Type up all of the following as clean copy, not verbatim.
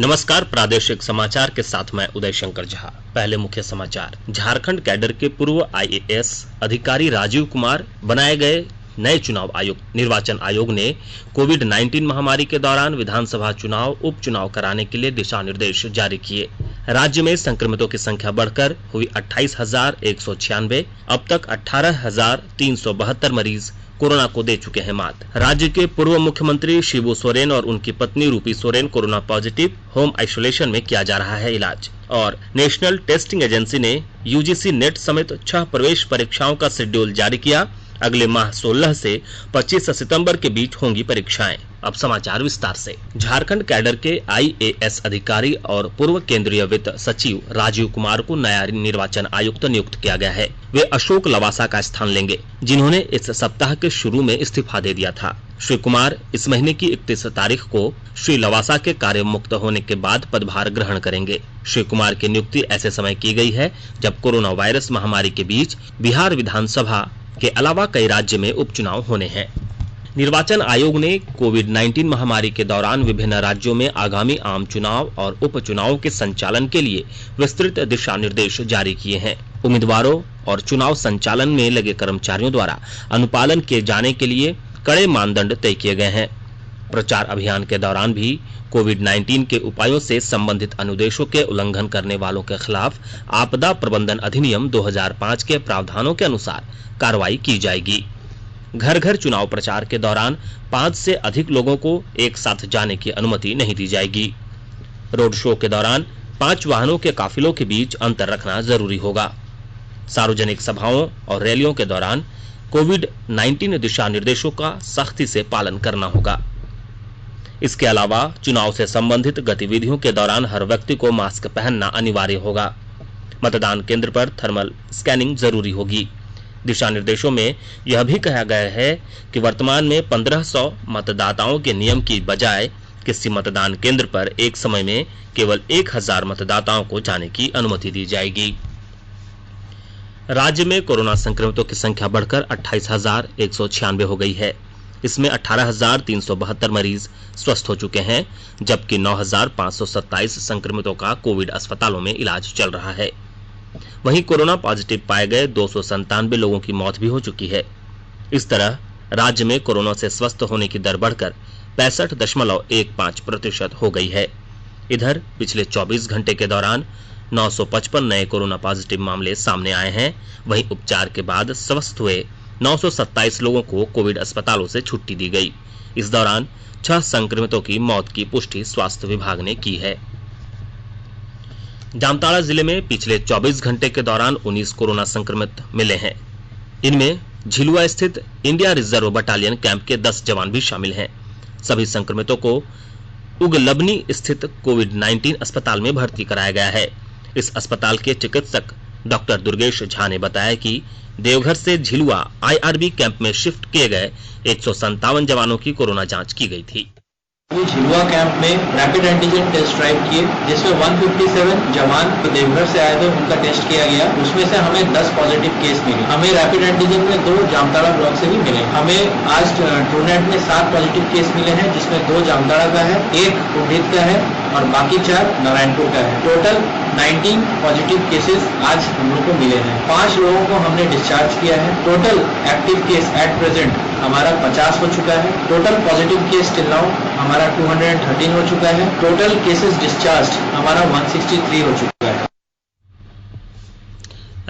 नमस्कार, प्रादेशिक समाचार के साथ मैं उदय शंकर झा। पहले मुख्य समाचार। झारखंड कैडर के पूर्व आईएएस अधिकारी राजीव कुमार बनाए गए नए चुनाव आयुक्त। निर्वाचन आयोग ने कोविड-19 महामारी के दौरान विधानसभा चुनाव, उपचुनाव कराने के लिए दिशा निर्देश जारी किए। राज्य में संक्रमितों की संख्या बढ़कर हुई 28,196। अब तक 18,372 मरीज कोरोना को दे चुके हैं मात। राज्य के पूर्व मुख्यमंत्री शिबू सोरेन और उनकी पत्नी रूपी Soren corona positive, home isolation में किया जा रहा है इलाज। और नेशनल टेस्टिंग एजेंसी ने यूजीसी नेट समेत 6 प्रवेश परीक्षाओं का शेड्यूल जारी किया। अगले माह 16 से 25 सितंबर के बीच होंगी परीक्षाएं। अब समाचार विस्तार से। झारखंड कैडर के आईएएस अधिकारी और पूर्व केंद्रीय वित्त सचिव राजीव कुमार को नया निर्वाचन आयुक्त नियुक्त किया गया है। वे अशोक लवासा का स्थान लेंगे, जिन्होंने इस सप्ताह के शुरू में इस्तीफा दे दिया था। श्री कुमार इस महीने की 31 तारीख को श्री लवासा के कार्य मुक्त होने के बाद पदभार ग्रहण करेंगे। श्री कुमार की नियुक्ति ऐसे समय की गई है जब कोरोना वायरस महामारी के बीच बिहार विधानसभा के अलावा कई राज्य में उपचुनाव होने हैं। निर्वाचन आयोग ने कोविड-19 महामारी के दौरान विभिन्न राज्यों में आगामी आम चुनाव और उपचुनाव के संचालन के लिए विस्तृत दिशा निर्देश जारी किए हैं। उम्मीदवारों और चुनाव संचालन में लगे कर्मचारियों द्वारा अनुपालन किए जाने के लिए कड़े मानदंड तय किए गए हैं। प्रचार अभियान के दौरान भी कोविड-19 के उपायों से संबंधित अनुदेशों के उल्लंघन करने वालों के खिलाफ आपदा प्रबंधन अधिनियम 2005 के प्रावधानों के अनुसार कार्रवाई की जाएगी। घर घर चुनाव प्रचार के दौरान 5 से अधिक लोगों को एक साथ जाने की अनुमति नहीं दी जाएगी। रोड शो के दौरान 5 वाहनों के काफिलों के बीच अंतर रखना जरूरी होगा। सार्वजनिक सभाओं और रैलियों के दौरान कोविड-19 दिशा निर्देशों का सख्ती से पालन करना होगा। इसके अलावा चुनाव से संबंधित गतिविधियों के दौरान हर व्यक्ति को मास्क पहनना अनिवार्य होगा। मतदान केंद्र पर थर्मल स्कैनिंग जरूरी होगी। दिशा निर्देशों में यह भी कहा गया है कि वर्तमान में 1500 मतदाताओं के नियम की बजाय किसी मतदान केंद्र पर एक समय में केवल 1000 मतदाताओं को जाने की अनुमति दी जाएगी। राज्य में कोरोना संक्रमितों की संख्या बढ़कर 28,196 हो गई है। इसमें 18,372 मरीज स्वस्थ हो चुके हैं, जबकि 9,527 संक्रमितों का कोविड अस्पतालों में इलाज चल रहा है। वहीं कोरोना पॉजिटिव पाए गए 297 लोगों की मौत भी हो चुकी है। इस तरह राज्य में कोरोना से स्वस्थ होने की दर बढ़कर 65.15% हो गई है। इधर पिछले 24 घंटे के दौरान 955 नए कोरोना पॉजिटिव मामले सामने आए हैं। वहीं उपचार के बाद स्वस्थ हुए 927 लोगों को कोविड अस्पतालों से छुट्टी दी गई। इस दौरान 6 संक्रमितों की मौत की पुष्टि स्वास्थ्य विभाग ने की है। जामताड़ा जिले में पिछले 24 घंटे के दौरान 19 कोरोना संक्रमित मिले हैं। इनमें झिलुआ स्थित इंडिया रिजर्व बटालियन कैंप के 10 जवान भी शामिल हैं। सभी संक्रमितों को उगलबनी स्थित कोविड-19 अस्पताल में भर्ती कराया गया है। इस अस्पताल के चिकित्सक डॉक्टर दुर्गेश झा ने बताया कि देवघर से झिलुआ आईआरबी कैंप में शिफ्ट किए गए 157 जवानों की कोरोना जांच की गई थी। झिलुआ कैंप में रैपिड एंटीजन टेस्ट ड्राइव किए, जिसमें 157 जवान जो देवघर से आए थे उनका टेस्ट किया गया। उसमें से हमें 10 पॉजिटिव केस मिले। हमें रैपिड एंटीजन में 2 जामताड़ा ब्लॉक से भी मिले। हमें आज ट्रूनेट में 7 पॉजिटिव केस मिले हैं, जिसमें 2 जामताड़ा का है, 1 कुंडित का है और बाकी 4 नारायणपुर का है। टोटल 19 पॉजिटिव केसेस आज हम लोग को मिले हैं। 5 लोगों को हमने डिस्चार्ज किया है। Total active case at present हमारा 50 हो चुका है। Total positive case till now हमारा 213 हो चुका है। टोटल केसेस डिस्चार्ज हमारा 163 हो चुका है।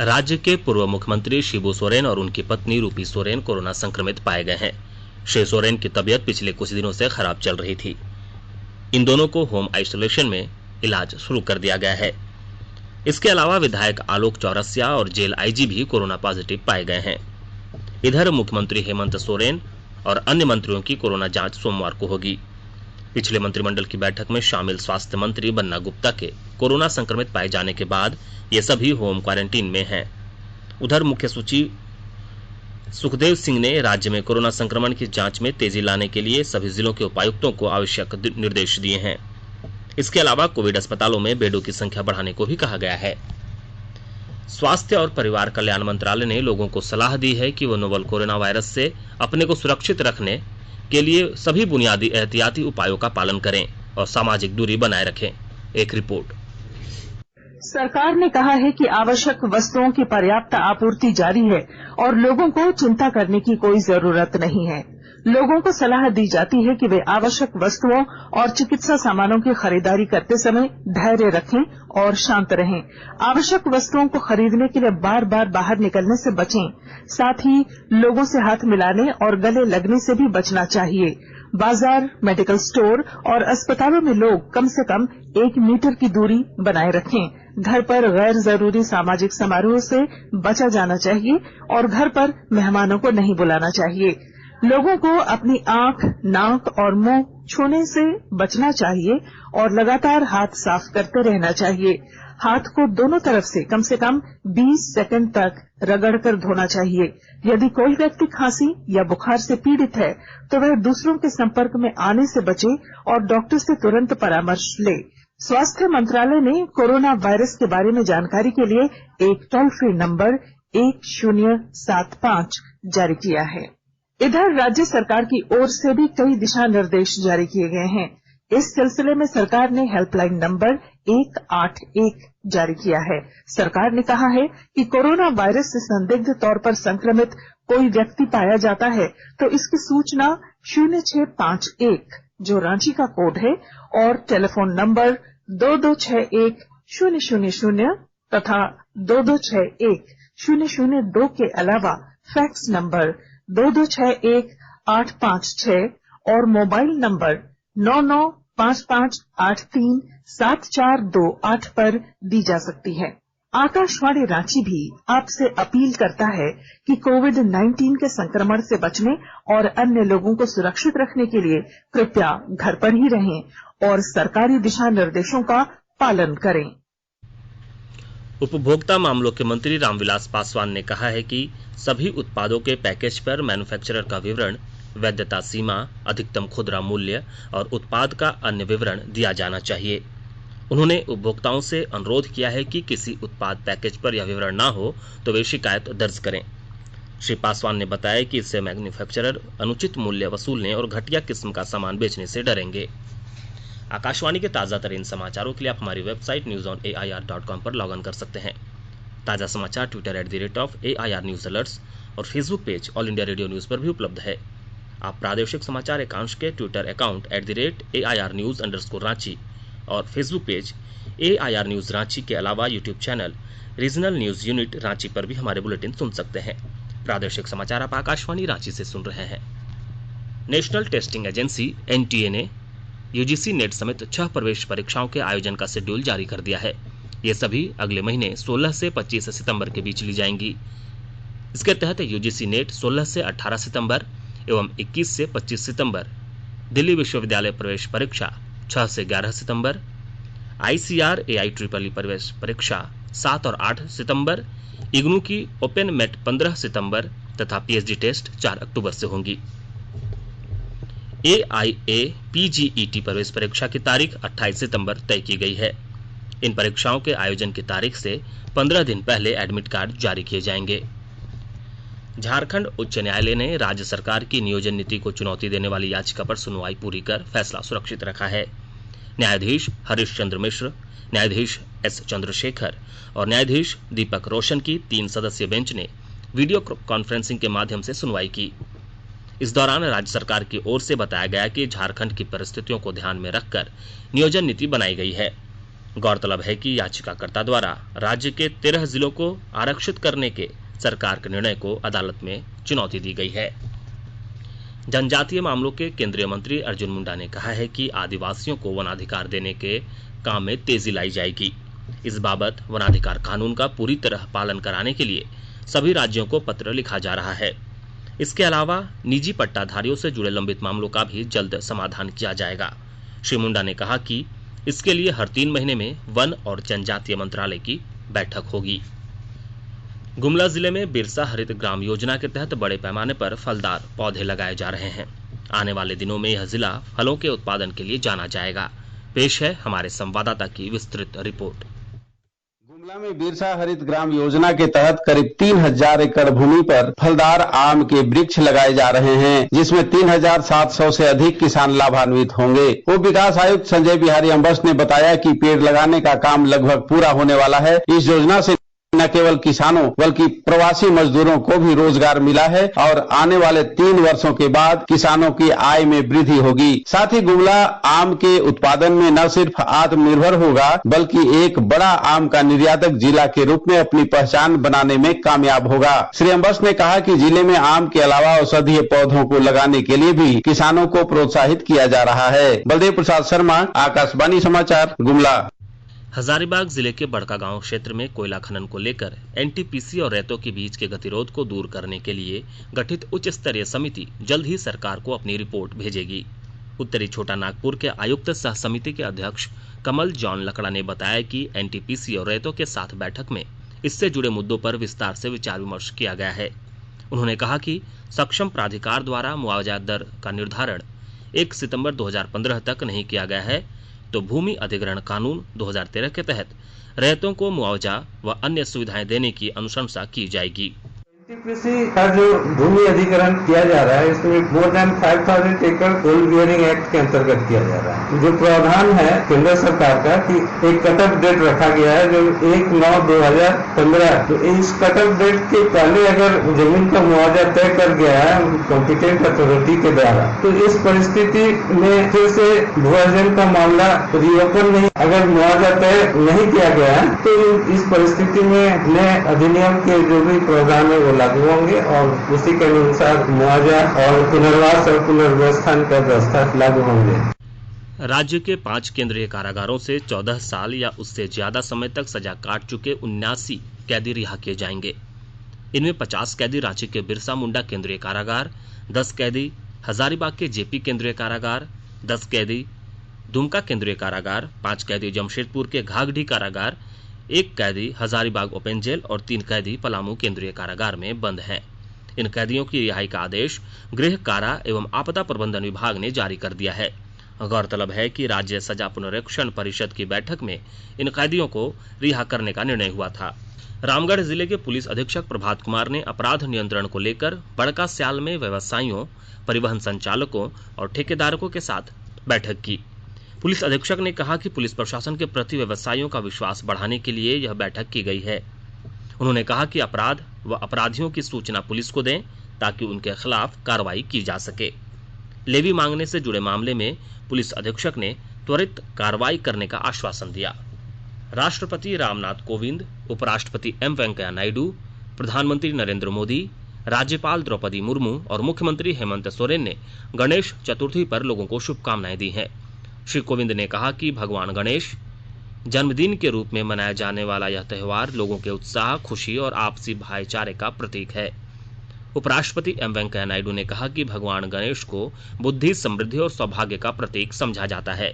राज्य के पूर्व मुख्यमंत्री शिबू सोरेन और उनकी पत्नी रूपी सोरेन कोरोना संक्रमित पाए गए हैं। श्री सोरेन की तबीयत पिछले कुछ दिनों से खराब चल रही थी। इन दोनों को होम आइसोलेशन में इलाज शुरू कर दिया गया है। इसके अलावा विधायक आलोक चौरसिया और जेल आईजी भी कोरोना पॉजिटिव पाए गए हैं। इधर मुख्यमंत्री हेमंत सोरेन और अन्य मंत्रियों की कोरोना जांच सोमवार को होगी। पिछले मंत्रिमंडल की बैठक में शामिल स्वास्थ्य मंत्री बन्ना गुप्ता के कोरोना संक्रमित पाए जाने के बाद ये सभी होम क्वारंटीन में हैं। उधर मुख्य सचिव सुखदेव सिंह ने राज्य में कोरोना संक्रमण की जांच में तेजी लाने के लिए सभी जिलों के उपायुक्तों को आवश्यक निर्देश दिए हैं। इसके अलावा कोविड अस्पतालों में बेडों की संख्या बढ़ाने को भी कहा गया है। स्वास्थ्य और परिवार कल्याण मंत्रालय ने लोगों को सलाह दी है कि वो नोवल कोरोना वायरस से अपने को सुरक्षित रखने के लिए सभी बुनियादी एहतियाती उपायों का पालन करें और सामाजिक दूरी बनाए रखें। एक रिपोर्ट। सरकार ने कहा है कि आवश्यक वस्तुओं की पर्याप्त आपूर्ति जारी है और लोगों को चिंता करने की कोई जरूरत नहीं है। लोगों को सलाह दी जाती है कि वे आवश्यक वस्तुओं और चिकित्सा सामानों की खरीदारी करते समय धैर्य रखें और शांत रहें। आवश्यक वस्तुओं को खरीदने के लिए बार बार बाहर निकलने से बचें। साथ ही लोगों से हाथ मिलाने और गले लगने से भी बचना चाहिए। बाजार, मेडिकल स्टोर और अस्पतालों में लोग कम से कम 1 मीटर की दूरी बनाए रखें। घर पर गैर जरूरी सामाजिक समारोह से बचा जाना चाहिए और घर पर मेहमानों को नहीं बुलाना चाहिए। लोगों को अपनी आंख, नाक और मुंह छूने से बचना चाहिए और लगातार हाथ साफ करते रहना चाहिए। हाथ को दोनों तरफ से कम 20 सेकंड तक रगड़कर धोना चाहिए। यदि कोई व्यक्ति खांसी या बुखार से पीड़ित है तो वह दूसरों के संपर्क में आने से बचे और डॉक्टर से तुरंत परामर्श ले। स्वास्थ्य मंत्रालय ने कोरोना वायरस के बारे में जानकारी के लिए एक टोल फ्री नंबर 1075 जारी किया है। इधर राज्य सरकार की ओर से भी कई दिशा निर्देश जारी किए गए हैं। इस सिलसिले में सरकार ने हेल्पलाइन नंबर 181 जारी किया है। सरकार ने कहा है कि कोरोना वायरस से संदिग्ध तौर पर संक्रमित कोई व्यक्ति पाया जाता है तो इसकी सूचना 0651 जो रांची का कोड है और टेलीफोन नंबर 2261-000 तथा 2261-002 के अलावा फैक्स नंबर 2261-856 और मोबाइल नंबर 9955837428 पर दी जा सकती है। आकाशवाणी रांची भी आपसे अपील करता है कि कोविड-19 के संक्रमण से बचने और अन्य लोगों को सुरक्षित रखने के लिए कृपया घर पर ही रहें और सरकारी दिशा निर्देशों का पालन करें। उपभोक्ता मामलों के मंत्री रामविलास पासवान ने कहा है कि सभी उत्पादों के पैकेज पर मैन्युफैक्चरर का विवरण, वैधता सीमा, अधिकतम खुदरा मूल्य और उत्पाद का अन्य विवरण दिया जाना चाहिए। उन्होंने उपभोक्ताओं से अनुरोध किया है कि किसी उत्पाद पैकेज पर यह विवरण न हो तो वे शिकायत दर्ज करें। श्री पासवान ने बताया कि इससे मैन्युफैक्चरर अनुचित मूल्य वसूलने और घटिया किस्म का सामान बेचने से डरेंगे। आकाशवाणी के ताजा तरीन समाचारों के लिए आप हमारी वेबसाइट newsonair.com पर लॉग इन कर सकते हैं। ताजा समाचार ट्विटर @AIR न्यूज अलर्ट्स और Facebook page all India radio news पर भी उपलब्ध है। आप प्रादेशिक समाचार एकांश के ट्विटर अकाउंट @AIR News_Ranchi और Facebook page AIR news Ranchi के अलावा YouTube channel regional news unit Ranchi पर भी हमारे बुलेटिन सुन सकते हैं। प्रादेशिक समाचार आप आकाशवाणी रांची से सुन रहे हैं। नेशनल टेस्टिंग एजेंसी NTA ने UGC नेट समेत 6 प्रवेश परीक्षाओं के आयोजन का शेड्यूल जारी कर दिया है। ये सभी अगले महीने 16 से 25 सितंबर के बीच ली जाएंगी। इसके तहत UGC नेट 16 से 18 सितंबर एवं 21 से 25 सितंबर, दिल्ली विश्वविद्यालय प्रवेश परीक्षा 6 से 11 सितंबर, ICAR AIEEE प्रवेश परीक्षा 7 और 8 सितंबर, इग्नू की ओपन मेट 15 सितंबर तथा PhD टेस्ट 4 अक्टूबर से होंगी। AIA-PGET प्रवेश परीक्षा की तारीख 28 सितंबर तय की गई है। इन परीक्षाओं के आयोजन की तारीख से 15 दिन पहले एडमिट कार्ड जारी किए जाएंगे। झारखंड उच्च न्यायालय ने राज्य सरकार की नियोजन नीति को चुनौती देने वाली याचिका पर सुनवाई पूरी कर फैसला सुरक्षित रखा है। न्यायाधीश हरीश चंद्र मिश्र, न्यायाधीश S चंद्रशेखर और न्यायाधीश दीपक रोशन की 3 सदस्यीय बेंच ने वीडियो कॉन्फ्रेंसिंग के माध्यम से सुनवाई की। इस दौरान राज्य सरकार की ओर से बताया गया कि झारखंड की परिस्थितियों को ध्यान में रखकर नियोजन नीति बनाई गई है। गौरतलब है कि याचिकाकर्ता द्वारा राज्य के 13 जिलों को आरक्षित करने के सरकार के निर्णय को अदालत में चुनौती दी गई है। जनजातीय मामलों के केंद्रीय मंत्री अर्जुन मुंडा ने कहा है कि आदिवासियों को वनाधिकार देने के काम में तेजी लाई जाएगी। इस बाबत वनाधिकार कानून का पूरी तरह पालन कराने के लिए सभी राज्यों को पत्र लिखा जा रहा है। इसके अलावा निजी पट्टाधारियों से जुड़े लंबित मामलों का भी जल्द समाधान किया जाएगा। श्री मुंडा ने कहा कि इसके लिए हर 3 महीने में वन और जनजातीय मंत्रालय की बैठक होगी। गुमला जिले में बिरसा हरित ग्राम योजना के तहत बड़े पैमाने पर फलदार पौधे लगाए जा रहे हैं। आने वाले दिनों में यह जिला फलों के उत्पादन के लिए जाना जाएगा। पेश है हमारे संवाददाता की विस्तृत रिपोर्ट। गुमला में बिरसा हरित ग्राम योजना के तहत करीब 3000 एकड़ भूमि पर फलदार आम के वृक्ष लगाए जा रहे हैं, जिसमें 3700 से अधिक किसान लाभान्वित होंगे। उप विकास आयुक्त संजय बिहारी अम्बस ने बताया कि पेड़ लगाने का काम लगभग पूरा होने वाला है। इस योजना से न केवल किसानों बल्कि प्रवासी मजदूरों को भी रोजगार मिला है और आने वाले 3 वर्षों के बाद किसानों की आय में वृद्धि होगी। साथ ही गुमला आम के उत्पादन में न सिर्फ आत्मनिर्भर होगा बल्कि एक बड़ा आम का निर्यातक जिला के रूप में अपनी पहचान बनाने में कामयाब होगा। श्री अम्बस ने कहा कि जिले में आम के अलावा औषधीय पौधों को लगाने के लिए भी किसानों को प्रोत्साहित किया जा रहा है। बलदेव प्रसाद शर्मा, आकाशवाणी समाचार, गुमला। हजारीबाग जिले के बड़का गांव क्षेत्र में कोयला खनन को लेकर एनटीपीसी और रैतों के बीच के गतिरोध को दूर करने के लिए गठित उच्च स्तरीय समिति जल्द ही सरकार को अपनी रिपोर्ट भेजेगी। उत्तरी छोटा नागपुर के आयुक्त सह समिति के अध्यक्ष कमल जॉन लकड़ा ने बताया कि एनटीपीसी और रैतों के साथ बैठक में इससे जुड़े मुद्दों पर विस्तार से विचार विमर्श किया गया है। उन्होंने कहा कि सक्षम प्राधिकार द्वारा मुआवजा दर का निर्धारण 1 सितंबर 2015 तक नहीं किया गया है तो भूमि अधिग्रहण कानून 2013 के तहत रैयतों को मुआवजा व अन्य सुविधाएं देने की अनुशंसा की जाएगी। एनटीपीसी का जो भूमि अधिग्रहण किया जा रहा है इसमें मोर देन 5000 एकड़ कोल बियरिंग एक्ट के अंतर्गत किया जा रहा है। जो प्रावधान है केंद्र सरकार का कि एक कट ऑफ डेट रखा गया है जो 1/9/2015, तो इस कट ऑफ डेट के पहले अगर जमीन का मुआवजा तय कर गया है कॉम्पिटेंट अथॉरिटी के द्वारा, तो इस परिस्थिति में फिर से भूअर्जन का मामला रिओपन नहीं, अगर मुआवजा तय नहीं किया गया है तो इस परिस्थिति में नए अधिनियम के जो भी प्रावधान है लागू होंगे और उसी के अनुसार मुआवजा और पुनर्वास और पुनर्व्यवस्थान का व्यवस्था लागू होंगे। राज्य के 5 केंद्रीय कारागारों से 14 साल या उससे ज्यादा समय तक सजा काट चुके 79 कैदी रिहा किए जाएंगे। इनमें 50 कैदी रांची के बिरसा मुंडा केंद्रीय कारागार, 10 कैदी हजारीबाग के जेपी केंद्रीय कारागार, 10 कैदी दुमका केंद्रीय कारागार, 5 कैदी जमशेदपुर के घाघडी कारागार, 1 कैदी हजारीबाग ओपन जेल और 3 कैदी पलामू केंद्रीय कारागार में बंद हैं। इन कैदियों की रिहाई का आदेश गृह कारा एवं आपदा प्रबंधन विभाग ने जारी कर दिया है। गौरतलब है कि राज्य सजा पुनरीक्षण परिषद की बैठक में इन कैदियों को रिहा करने का निर्णय हुआ था। रामगढ़ जिले के पुलिस अधीक्षक प्रभात कुमार ने अपराध नियंत्रण को लेकर बड़का स्याल में व्यवसायियों, परिवहन संचालकों और ठेकेदारों के साथ बैठक की। पुलिस अधीक्षक ने कहा कि पुलिस प्रशासन के प्रति व्यवसायियों का विश्वास बढ़ाने के लिए यह बैठक की गई है। उन्होंने कहा कि अपराध व अपराधियों की सूचना पुलिस को दें ताकि उनके खिलाफ कार्रवाई की जा सके। लेवी मांगने से जुड़े मामले में पुलिस अधीक्षक ने त्वरित कार्रवाई करने का आश्वासन दिया। राष्ट्रपति रामनाथ कोविंद, उपराष्ट्रपति एम वेंकैया नायडू, प्रधानमंत्री नरेंद्र मोदी, राज्यपाल द्रौपदी मुर्मू और मुख्यमंत्री हेमंत सोरेन ने गणेश चतुर्थी पर लोगों को शुभकामनाएं दी हैं। श्री कोविंद ने कहा कि भगवान गणेश जन्मदिन के रूप में मनाया जाने वाला यह त्योहार लोगों के उत्साह, खुशी और आपसी भाईचारे का प्रतीक है। उपराष्ट्रपति एम वेंकैया नायडू ने कहा कि भगवान गणेश को बुद्धि, समृद्धि और सौभाग्य का प्रतीक समझा जाता है।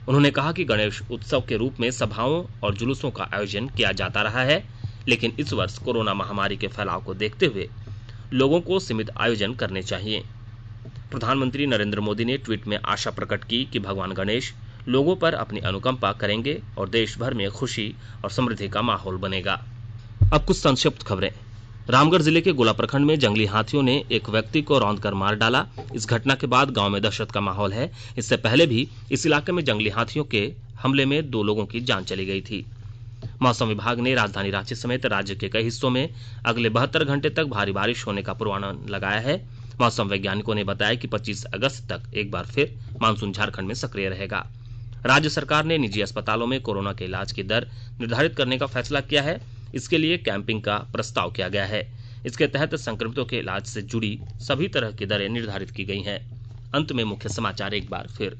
उन्होंने कहा कि गणेश उत्सव के रूप में सभाओं और जुलूसों का आयोजन किया जाता रहा है, लेकिन इस वर्ष कोरोना महामारी के फैलाव को देखते हुए लोगों को सीमित आयोजन करने चाहिए। प्रधानमंत्री नरेंद्र मोदी ने ट्वीट में आशा प्रकट की कि भगवान गणेश लोगों पर अपनी अनुकंपा करेंगे और देश भर में खुशी और समृद्धि का माहौल बनेगा। अब कुछ संक्षिप्त खबरें। रामगढ़ जिले के गोला प्रखंड में जंगली हाथियों ने एक व्यक्ति को रौंद कर मार डाला। इस घटना के बाद गांव में दहशत का माहौल है। इससे पहले भी इस इलाके में जंगली हाथियों के हमले में 2 लोगों की जान चली गई थी। मौसम विभाग ने राजधानी रांची समेत राज्य के कई हिस्सों में अगले 72 घंटे तक भारी बारिश होने का पूर्वानुमान लगाया है। मौसम वैज्ञानिकों ने बताया कि 25 अगस्त तक एक बार फिर मानसून झारखंड में सक्रिय रहेगा। राज्य सरकार ने निजी अस्पतालों में कोरोना के इलाज की दर निर्धारित करने का फैसला किया है। इसके लिए कैंपिंग का प्रस्ताव किया गया है। इसके तहत संक्रमितों के इलाज से जुड़ी सभी तरह की दरें निर्धारित की गई हैं। अंत में मुख्य समाचार एक बार फिर।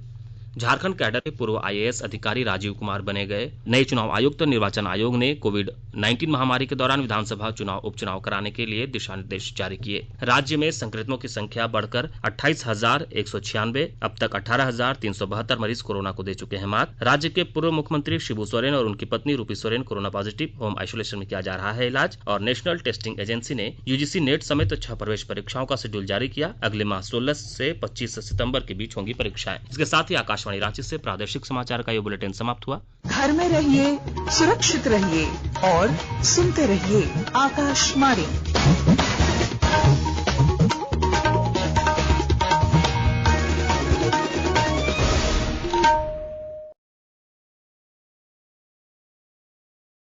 झारखंड कैडर के पूर्व आईएएस अधिकारी राजीव कुमार बने गए नए चुनाव आयुक्त। निर्वाचन आयोग ने कोविड-19 महामारी के दौरान विधानसभा चुनाव उपचुनाव कराने के लिए दिशा निर्देश जारी किए। राज्य में संक्रमितों की संख्या बढ़कर 28,196, अब तक 18,372 मरीज कोरोना को दे चुके हैं मात। राज्य के पूर्व मुख्यमंत्री शिबू सोरेन और उनकी पत्नी रूपी Soren corona positive, home isolation में किया जा रहा है इलाज। और नेशनल टेस्टिंग एजेंसी ने यूजीसी नेट समेत 6 प्रवेश परीक्षाओं का शेड्यूल जारी किया। अगले माह 16 से 25 सितंबर के बीच होंगी परीक्षाएं। इसके साथ ही आकाश आकाशवाणी रांची से प्रादेशिक समाचार का ये बुलेटिन समाप्त हुआ। घर में रहिए, सुरक्षित रहिए और सुनते रहिए आकाशवाणी।